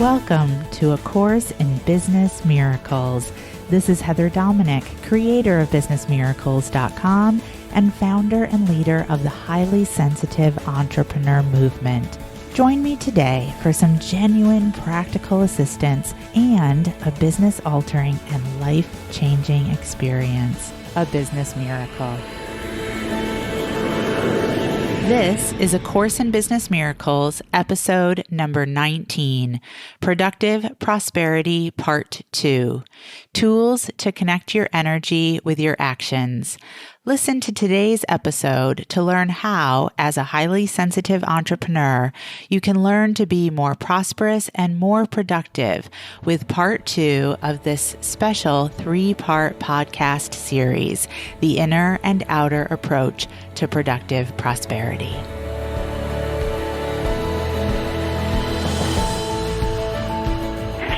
Welcome to A Course in Business Miracles. This is Heather Dominick, creator of BusinessMiracles.com and founder and leader of the highly sensitive entrepreneur movement. Join me today for some genuine practical assistance and a business-altering and life-changing experience, a business miracle. This is A Course in Business Miracles, episode number 19, Productive Prosperity Part 2, Tools to Connect Your Energy with Your Actions. Listen to today's episode to learn how, as a highly sensitive entrepreneur, you can learn to be more prosperous and more productive with part 2 of this special 3-part podcast series, The Inner and Outer Approach to Productive Prosperity.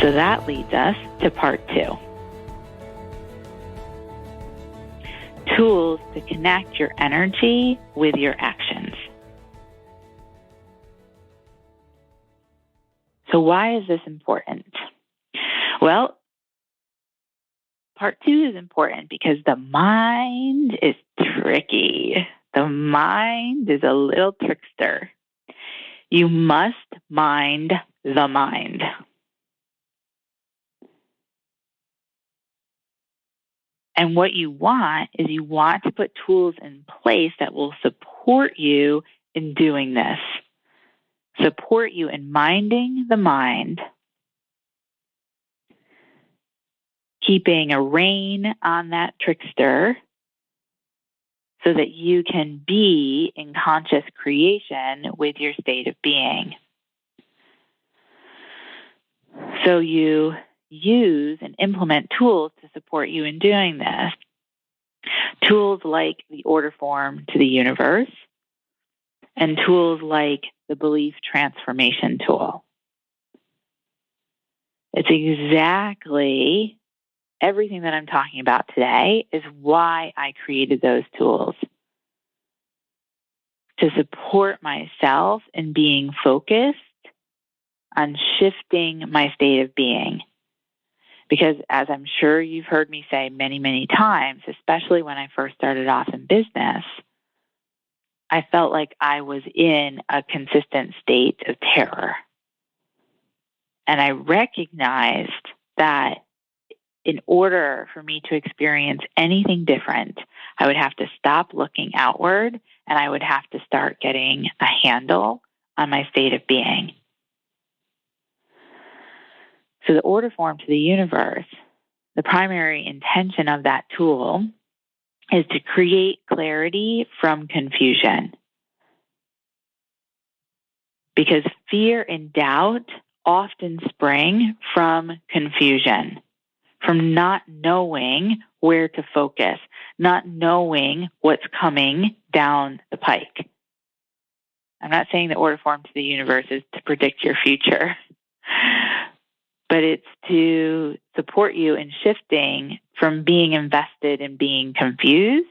So that leads us to part 2. Tools to connect your energy with your actions. So why is this important? Well, part 2 is important because the mind is tricky. The mind is a little trickster. You must mind the mind. And what you want is you want to put tools in place that will support you in doing this. Support you in minding the mind, keeping a rein on that trickster so that you can be in conscious creation with your state of being. So you use and implement tools to support you in doing this. Tools like the order form to the universe and tools like the belief transformation tool. It's exactly everything that I'm talking about today is why I created those tools. To support myself in being focused on shifting my state of being. Because as I'm sure you've heard me say many, many times, especially when I first started off in business, I felt like I was in a consistent state of terror. And I recognized that in order for me to experience anything different, I would have to stop looking outward and I would have to start getting a handle on my state of being. So the order form to the universe, the primary intention of that tool is to create clarity from confusion. Because fear and doubt often spring from confusion, from not knowing where to focus, not knowing what's coming down the pike. I'm not saying the order form to the universe is to predict your future. But it's to support you in shifting from being invested in being confused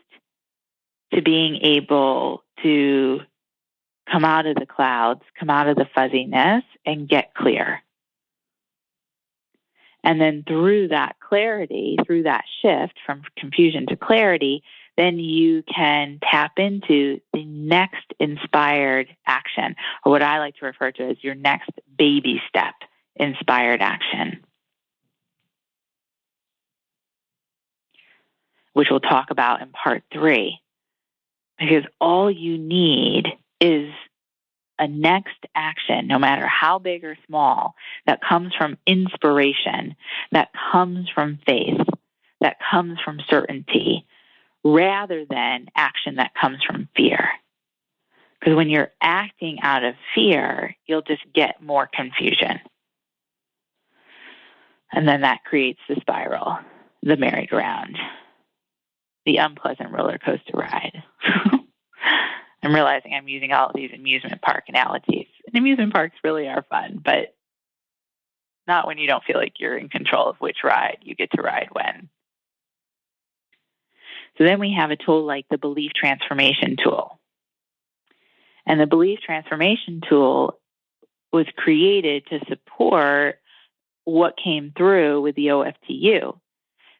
to being able to come out of the clouds, come out of the fuzziness, and get clear. And then through that clarity, through that shift from confusion to clarity, then you can tap into the next inspired action, or what I like to refer to as your next baby step. Inspired action, which we'll talk about in part 3, because all you need is a next action, no matter how big or small, that comes from inspiration, that comes from faith, that comes from certainty, rather than action that comes from fear. Because when you're acting out of fear, you'll just get more confusion. And then that creates the spiral, the merry-go-round, the unpleasant roller coaster ride. I'm realizing I'm using all of these amusement park analogies. And amusement parks really are fun, but not when you don't feel like you're in control of which ride you get to ride when. So then we have a tool like the belief transformation tool. And the belief transformation tool was created to support what came through with the OFTU.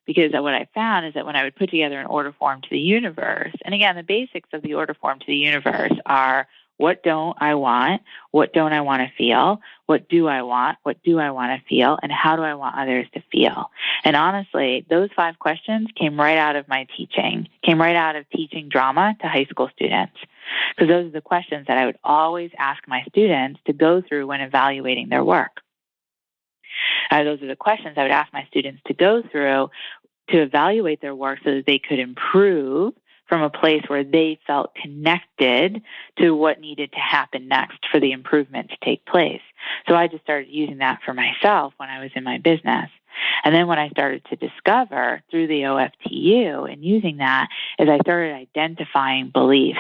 Because what I found is that when I would put together an order form to the universe, and again, the basics of the order form to the universe are, what don't I want? What don't I want to feel? What do I want? What do I want to feel? And how do I want others to feel? And honestly, those 5 questions came right out of my teaching, came right out of teaching drama to high school students. Because those are the questions that I would always ask my students to go through when evaluating their work. Those are the questions I would ask my students to go through to evaluate their work so that they could improve from a place where they felt connected to what needed to happen next for the improvement to take place. So I just started using that for myself when I was in my business. And then what I started to discover through the OFTU and using that is I started identifying beliefs.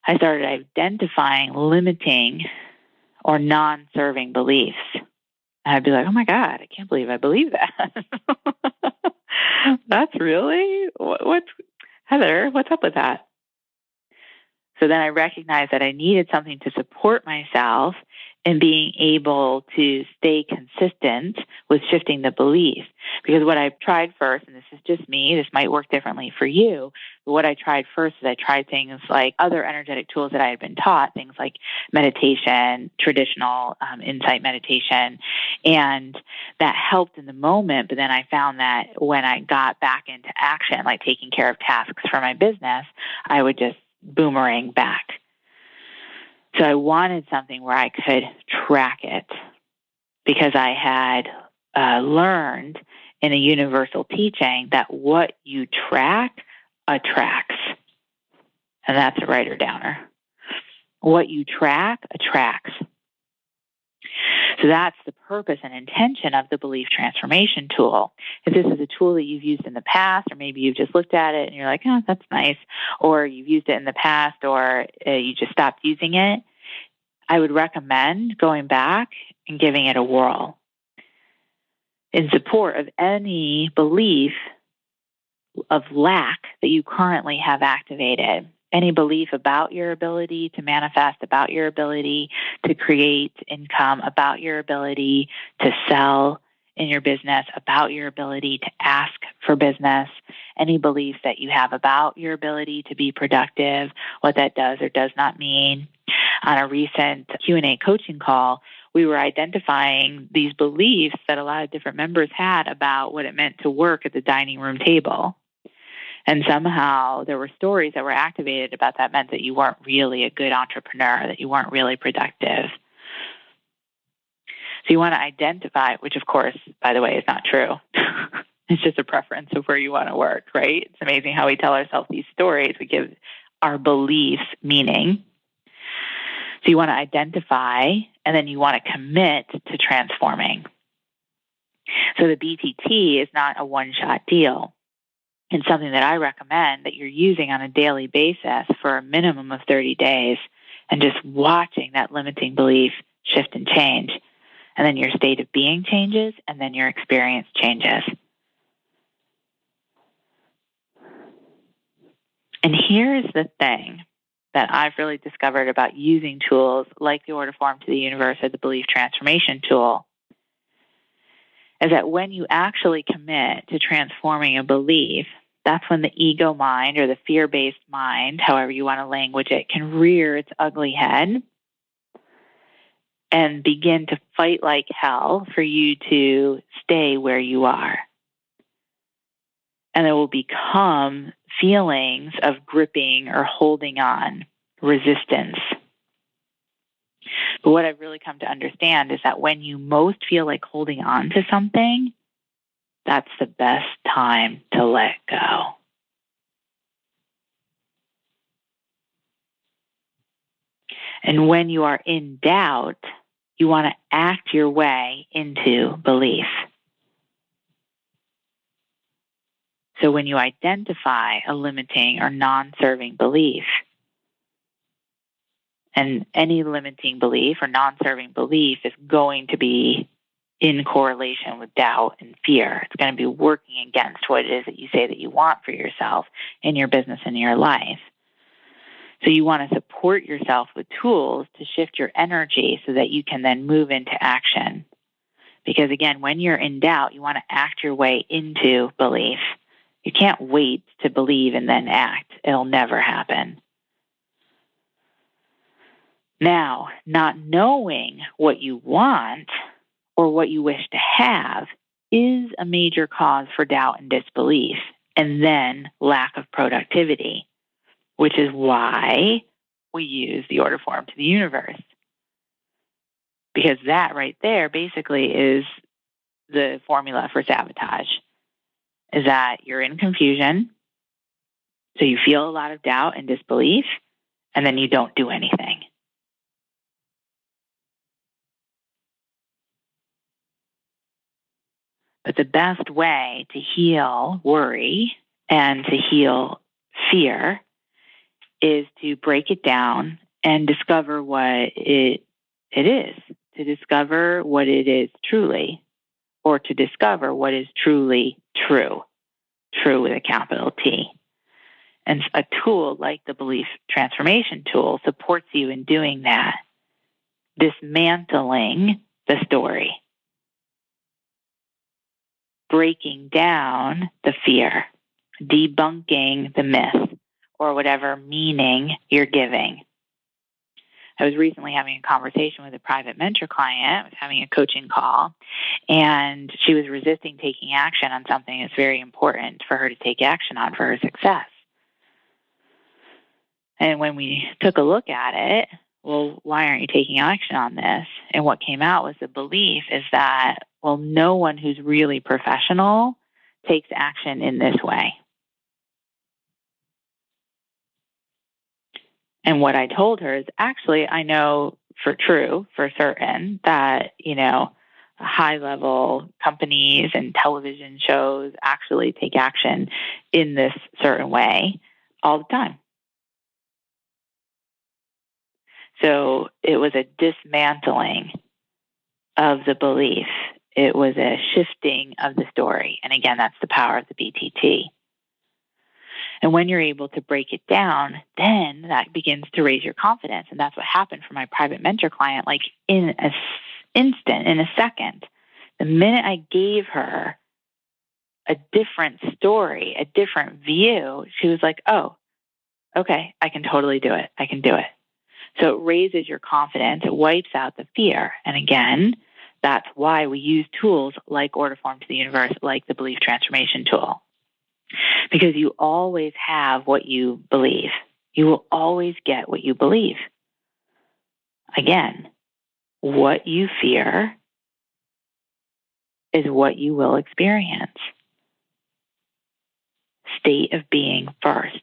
I started identifying limiting or non-serving beliefs. And I'd be like, oh my God, I can't believe I believe that. That's really, Heather, what's up with that? So then I recognized that I needed something to support myself in being able to stay consistent with shifting the belief. Because what I tried first, and this is just me, this might work differently for you, but what I tried first is I tried things like other energetic tools that I had been taught, things like meditation, traditional insight meditation, and that helped in the moment. But then I found that when I got back into action, like taking care of tasks for my business, I would just boomerang back. So I wanted something where I could track it because I had learned in a universal teaching that what you track attracts. And that's a writer downer. What you track attracts. So that's the purpose and intention of the belief transformation tool. If this is a tool that you've used in the past, or maybe you've just looked at it and you're like, oh, that's nice, or you've used it in the past, or you just stopped using it, I would recommend going back and giving it a whirl in support of any belief of lack that you currently have activated. Any belief about your ability to manifest, about your ability to create income, about your ability to sell in your business, about your ability to ask for business, any beliefs that you have about your ability to be productive, what that does or does not mean. On a recent Q&A coaching call, we were identifying these beliefs that a lot of different members had about what it meant to work at the dining room table. And somehow there were stories that were activated about that meant that you weren't really a good entrepreneur, that you weren't really productive. So you want to identify, which of course, by the way, is not true. It's just a preference of where you want to work, right? It's amazing how we tell ourselves these stories. We give our beliefs meaning. So you want to identify, and then you want to commit to transforming. So the BTT is not a one-shot deal. It's something that I recommend that you're using on a daily basis for a minimum of 30 days and just watching that limiting belief shift and change. And then your state of being changes, and then your experience changes. And here's the thing that I've really discovered about using tools like the order form to the universe or the belief transformation tool is that when you actually commit to transforming a belief, that's when the ego mind or the fear-based mind, however you want to language it, can rear its ugly head and begin to fight like hell for you to stay where you are. And there will become feelings of gripping or holding on, resistance. But what I've really come to understand is that when you most feel like holding on to something, that's the best time to let go. And when you are in doubt, you want to act your way into belief. So when you identify a limiting or non-serving belief, and any limiting belief or non-serving belief is going to be in correlation with doubt and fear. It's going to be working against what it is that you say that you want for yourself in your business and in your life. So you want to support yourself with tools to shift your energy so that you can then move into action. Because again, when you're in doubt, you want to act your way into belief. You can't wait to believe and then act. It'll never happen. Now, not knowing what you want or what you wish to have is a major cause for doubt and disbelief, and then lack of productivity, which is why we use the order form to the universe. Because that right there basically is the formula for sabotage, is that you're in confusion, so you feel a lot of doubt and disbelief, and then you don't do anything. But the best way to heal worry and to heal fear is to break it down and discover what it is, to discover what it is truly, or to discover what is truly true, true with a capital T. And a tool like the belief transformation tool supports you in doing that, dismantling the story, breaking down the fear, debunking the myth, or whatever meaning you're giving. I was recently having a conversation with a private mentor client. I was having a coaching call, and she was resisting taking action on something that's very important for her to take action on for her success. And when we took a look at it, well, why aren't you taking action on this? And what came out was the belief is that, well, no one who's really professional takes action in this way. And what I told her is, actually, I know for certain, that, high-level companies and television shows actually take action in this certain way all the time. So it was a dismantling of the belief. It was a shifting of the story. And again, that's the power of the BTT. And when you're able to break it down, then that begins to raise your confidence. And that's what happened for my private mentor client, like in an instant, in a second. The minute I gave her a different story, a different view, she was like, oh, okay, I can totally do it. I can do it. So it raises your confidence. It wipes out the fear. And again, that's why we use tools like Order Form to the Universe, like the Belief Transformation tool. Because you always have what you believe. You will always get what you believe. Again, what you fear is what you will experience. State of being first.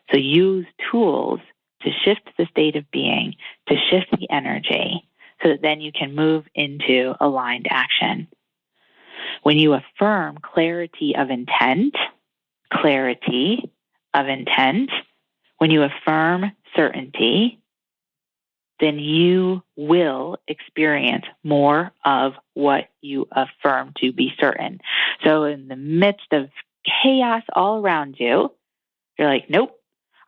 So use tools to shift the state of being, to shift the energy, so that then you can move into aligned action. When you affirm clarity of intent, when you affirm certainty, then you will experience more of what you affirm to be certain. So in the midst of chaos all around you, you're like, nope,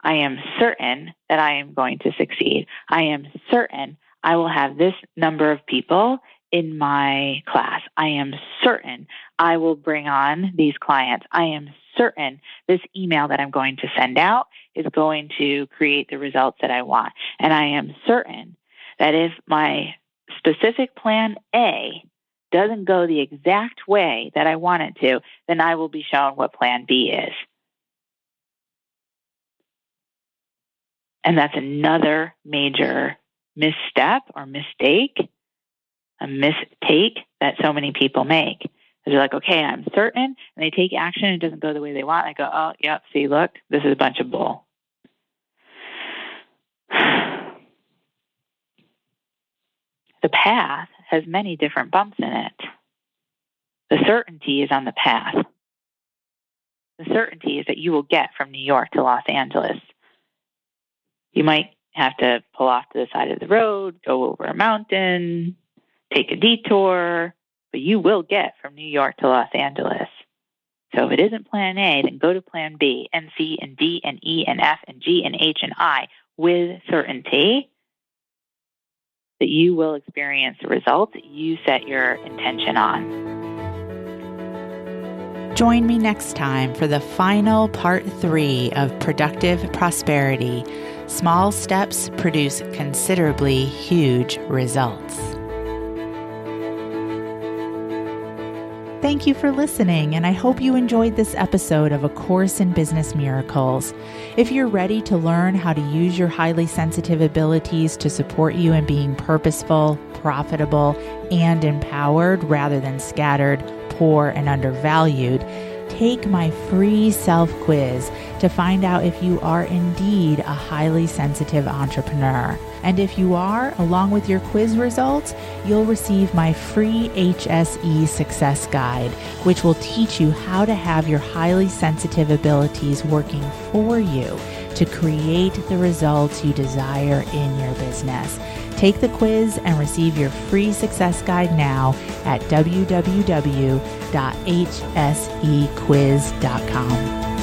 I am certain that I am going to succeed. I am certain I will have this number of people in my class. I am certain I will bring on these clients. I am certain this email that I'm going to send out is going to create the results that I want. And I am certain that if my specific plan A doesn't go the exact way that I want it to, then I will be shown what plan B is. And that's another major misstep or mistake, a mistake that so many people make. They're like, okay, I'm certain, and they take action, and it doesn't go the way they want. I go, oh, yep, see, look, this is a bunch of bull. The path has many different bumps in it. The certainty is on the path. The certainty is that you will get from New York to Los Angeles. You might have to pull off to the side of the road, go over a mountain, take a detour, but you will get from New York to Los Angeles. So if it isn't plan A, then go to plan B, and C, and D, and E, and F, and G, and H, and I with certainty that you will experience the results that you set your intention on. Join me next time for the final part 3 of Productive Prosperity. Small steps produce considerably huge results. Thank you for listening, and I hope you enjoyed this episode of A Course in Business Miracles. If you're ready to learn how to use your highly sensitive abilities to support you in being purposeful, profitable, and empowered rather than scattered, poor, and undervalued, take my free self-quiz to find out if you are indeed a highly sensitive entrepreneur. And if you are, along with your quiz results, you'll receive my free HSE Success Guide, which will teach you how to have your highly sensitive abilities working for you to create the results you desire in your business. Take the quiz and receive your free success guide now at www.hsequiz.com.